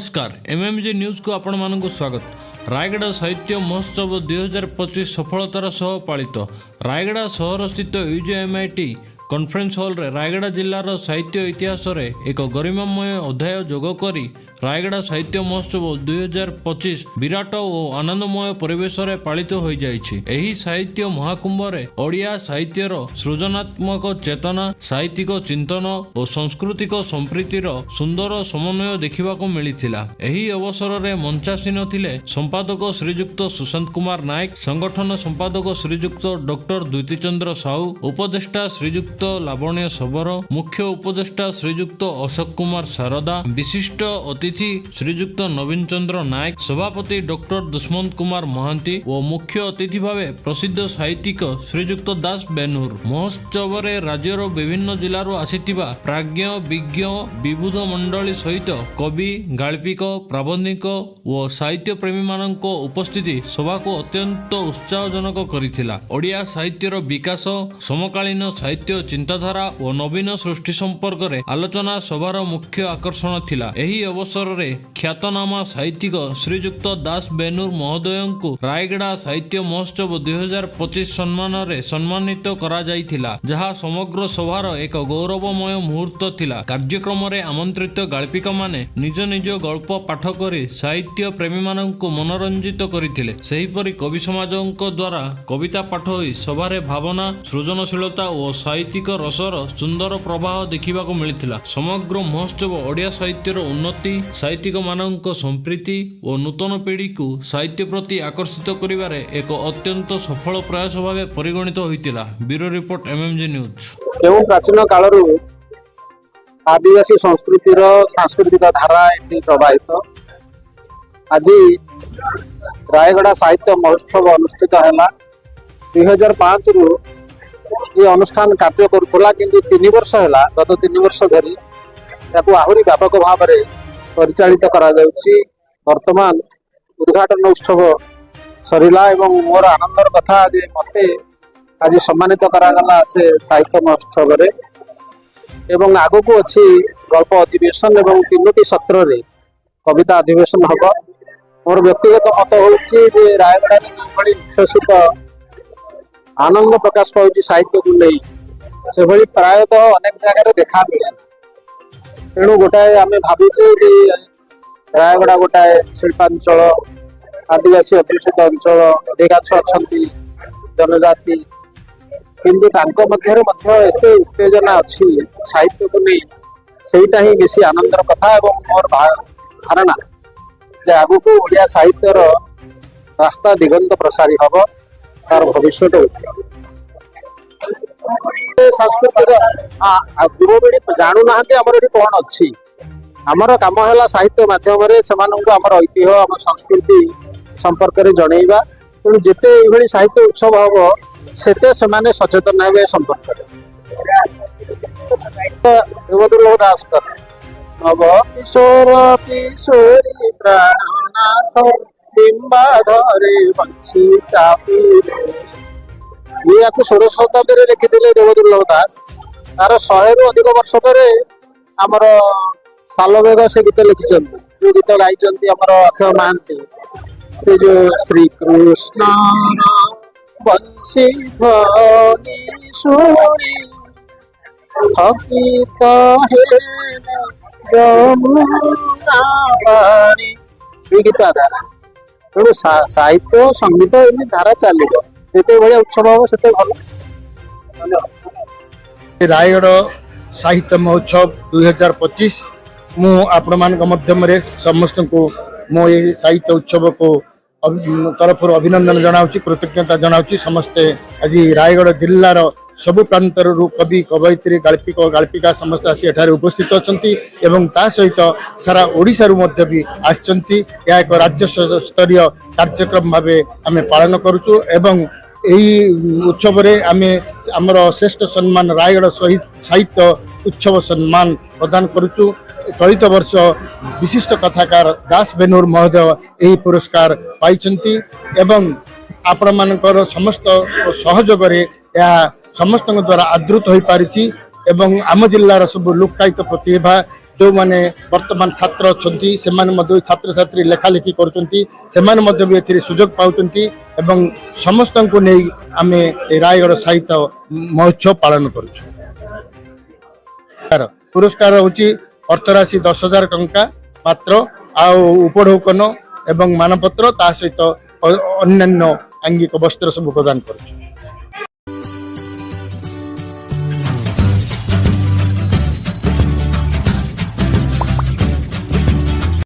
नमस्कार MMG news को आपण मानक स्वागत। रायगढ़ साहित्य महोत्सव 2025 सफलतार सह पालित। रायगढ़ सहर स्थित यूजेएमआईटी कॉन्फ्रेंस हॉल रे रायगढ़ जिलार साहित्य इतिहास रे एक गरिमामय अध्याय जोग करी रायगढ़ साहित्य महोत्सव 2025 विराट और आनंदमय परिवेश रे पालित हो जाइछि। एही साहित्य महाकुंभ रे ओडिया साहित्यर सृजनात्मक चेतना, साहित्यिक चिंतन और सांस्कृतिक संप्रीतिर सुंदर समन्वय देखा मिलिथिला। एही अवसर रे मंचासीन थिले संपादक श्रीजुक्त सुशांत कुमार नायक, संगठन संपादक श्रीजुक्त डॉक्टर द्वितीचंद्र साहू, उपदेष्टा श्रीजुक्त लावण्य सबर, मुख्य उपदेष्टा श्रीजुक्त अशोक कुमार शारदा, विशिष्ट अतिथि श्रीजुक्त नवीन चंद्र नायक, सभापति डॉक्टर दुष्मंत कुमार महांती और मुख्य अतिथि भावे प्रसिद्ध साहित्यिक श्रीजुक्त दास बेनूर। महोत्सव रे राज्यर विभिन्न जिलारू आसीथिबा प्राज्ञ विज्ञ विबुध मंडली सहित कवि, गाल्पिक, प्राबंधिक और साहित्य प्रेमी मानक उपस्थिति सभा को अत्यंत उत्साहजनक करिथिला। ओडिया साहित्यर विकास, समकालीन साहित्य चिंताधारा और नवीन सृष्टि संपर्क रे आलोचना सभार मुख्य आकर्षण थिला। एही अवसर रे ख्यातनामा साहित्यिक श्रीजुक्त दास बेनूर महोदय को रायगढ़ साहित्य महोत्सव 2025 सम्मान रे सम्मानित करा जाइथिला, जहा समग्र सभार एक गौरवमय मुहूर्त थिला। कार्यक्रम रे आमंत्रित गाल्पिक माने निज निज गल्प पाठ करी साहित्य प्रेमी माननकु मनोरंजित करिथिले। सेहीपरि कवि समाजक द्वारा कविता पाठ होई सभारे भावना, सृजनशीलता और साहित्यिक रसर सुंदर प्रवाह देखा मिलिथिला। समग्र महोत्सव ओडिया साहित्यर उन्नति, साहित्यिक मानक संप्रीति और नूतन पीढ़ी को साहित्य प्रति आकर्षित करिबारे एक अत्यंत सफल प्रयास भाव परिगणित होइतिला। Bureau report MMG news. केवं प्राचीन कालरू आदिवासी संस्कृतिर सांस्कृतिक धारा एटी प्रवाहित आज रायगढ़ साहित्य महोत्सव अनुष्ठित है। 2005 रु ये अनुष्ठान कार्य करुला, किंतु 3 वर्ष है, गत 3 वर्ष धरी आहरी व्यापक भाव में परिचालित करा जाउछि। वर्तमान उद्घाटन उत्सव सरिला एवं मोर आनंदर कथा जे मते आज सम्मानित करागला से साहित्य महोत्सव रे एवं आगो को अछि गल्प अधिवेशन एवं 3टी सत्र रे कविता अधिवेशन हबो। मोर व्यक्तिगत मत होछि जे रायगढ़ रे उच्छ्वसित आनंद प्रकाश पाउछि साहित्य को नहीं से भली प्रायतः अनेक जगह देखा मिले। तेणु गोटाए आम भावुचे रायगढ़ गोटाए शिल्पांचल, आदिवासी अध्युषित अंचल, अधिकांश अच्छी जनजाति, किंतु तांको मध्यरे मध्य एते उत्तेजना अच्छी साहित्य को नहीं, सेटा ही बेसी आनंदर कथा। एवं मोर धारणा जे आगु को ओडिया साहित्यर रास्ता दिगंत प्रसारी हब, तार भविष्य सांस्कृतिक युवपीढ़ी जानू ना आमर ये कौन अच्छी। आमर कम है साहित्य माध्यम आमर ऐतिह्य, आम संस्कृति संपर्क में जनइबा। तेणु जिते साहित्य उत्सव हम सेते से सचेतन हे संपर्क में। देवदुर्लभ दास नव किशोर किशोरी प्राणनाथ बिंबाधरे बंशी चापी, ये आपको 16 शताब्दी में लिखी देवदुर्लभ दास। तार 100 रु अधिक वर्ष पर आमर सालवेग से गीत लिखिं, जो गीत गाई अक्षय महांती, से जो श्री कृष्ण बंशी ध्वनि सुनी थकित यमुना पानी, ये गीत धारा। तेणु साहित्य संगीत एमि धारा चलो जिते भाई उत्सव हम से भल। रायगढ़ साहित्य महोत्सव 2025 मु आपण मान मध्यम समस्त को मो ये साहित्य उत्सव को तरफ अभिनंदन जनाऊँ, कृतज्ञता जनाऊँ। समस्ते आज रायगढ़ जिलार सबु प्रांतर कवि, कवयित्री, गाल्पिक, गाल्पिका समस्त आसी एठारे उपस्थित अछंती एवं ता सहित सारा ओडिसा रु मध्य भी आछंती। या एक राज्य स्तरीय कार्यक्रम भावे आमे पालन करूछु एवं यही उत्सव रे आमे आमर श्रेष्ठ सम्मान रायगढ़ साहित्य उत्सव सम्मान प्रदान करूछु। चलित वर्ष विशिष्ट कथाकार दास बेनूर महोदय यही पुरस्कार पाइछंती एवं आपण मानकर समस्त सहयोग रे या समस्त द्वारा आदृत हो पारिछि एवं आम जिल्लार सब लोकायत प्रतिभा ଯେଉଁମାନେ ବର୍ତ୍ତମାନ ଛାତ୍ର ଅଛନ୍ତି ସେମାନେ ମଧ୍ୟ ଛାତ୍ରଛାତ୍ରୀ ଲେଖାଲେଖି କରୁଛନ୍ତି ସେମାନେ ମଧ୍ୟ ବି ଏଥିରେ ସୁଯୋଗ ପାଉଛନ୍ତି ଏବଂ ସମସ୍ତଙ୍କୁ ନେଇ ଆମେ ଏ ରାୟଗଡ଼ ସାହିତ୍ୟ ମହୋତ୍ସବ ପାଳନ କରୁଛୁ। ପୁରସ୍କାର ହେଉଛି ଅର୍ଥରାଶି 10,000 ଟଙ୍କା ମାତ୍ର, ଆଉ ଉପଢୌକନ ଏବଂ ମାନପତ୍ର ତା ସହିତ ଅନ୍ୟାନ୍ୟ ଆଙ୍ଗିକ ବସ୍ତ୍ର ସବୁ ପ୍ରଦାନ କରୁଛୁ।